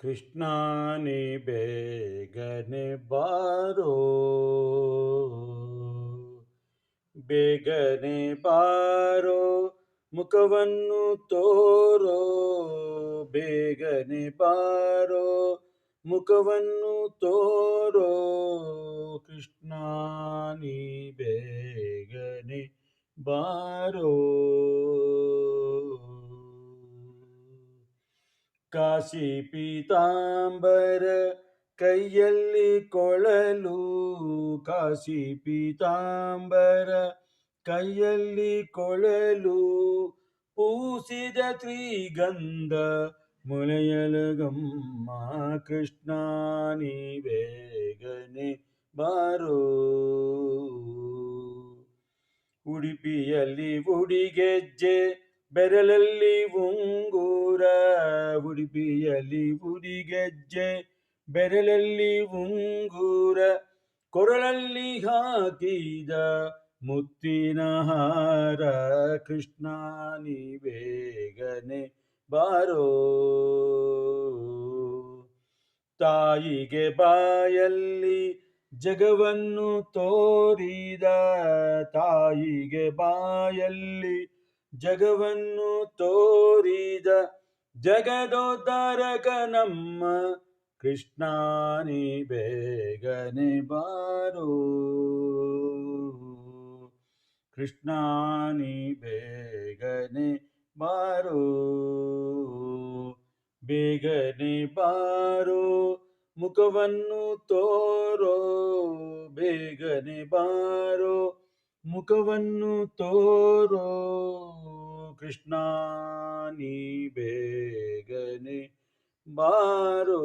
ಕೃಷ್ಣ ನೀ ಬೇಗನೆ ಬಾರೋ, ಬೇಗನೆ ಬಾರೋ, ಮುಖವನ್ನು ತೋರೋ, ಬೇಗನೆ ಬಾರೋ, ಮುಖವನ್ನು ತೋರೋ, ಕೃಷ್ಣ ನೀ ಬೇಗನೆ ಬಾರೋ. ಕಾಶಿ ಪೀತಾಂಬರ ಕೈಯಲ್ಲಿ ಕೊಳಲು, ಕಾಶಿ ಪೀತಾಂಬರ ಕೈಯಲ್ಲಿ ಕೊಳಲು, ಪೂಸಿದ ಶ್ರೀಗಂಧ ಮೊಳೆಯಲಗಮ್ಮ, ಕೃಷ್ಣ ನೀ ಬೇಗನೆ ಬಾರೋ. ಉಡುಪಿಯಲ್ಲಿ ಉಡಿಗೆಜ್ಜೆ, ಬೆರಳಲ್ಲಿ ಉಂಗುರ, ಉಡುಪಿಯಲ್ಲಿ ಉಡಿಗೆಜ್ಜೆ, ಬೆರಳಲ್ಲಿ ಉಂಗುರ, ಕೊರಳಲ್ಲಿ ಹಾಕಿದ ಮುತ್ತಿನ ಹಾರ, ಕೃಷ್ಣ ನೀ ಬೇಗನೆ ಬಾರೋ. ತಾಯಿಗೆ ಬಾಯಲ್ಲಿ ಜಗವನ್ನು ತೋರಿದ, ತಾಯಿಗೆ ಬಾಯಲ್ಲಿ ಜಗವನ್ನು ತೋರಿದ, ಜಗದೋದ್ಧಾರಕ ನಮ್ಮ ಕೃಷ್ಣ ನೀ ಬೇಗನೆ ಬಾರೋ. ಕೃಷ್ಣ ನೀ ಬೇಗನೆ ಬಾರೋ, ಬೇಗನೆ ಬಾರೋ, ಮುಖವನ್ನು ತೋರೋ, ಬೇಗನೆ ಬಾರೋ, ಮುಖವನ್ನು ತೋರೋ, ಕೃಷ್ಣ ನೀ ಬೇಗನೆ ಬಾರೋ.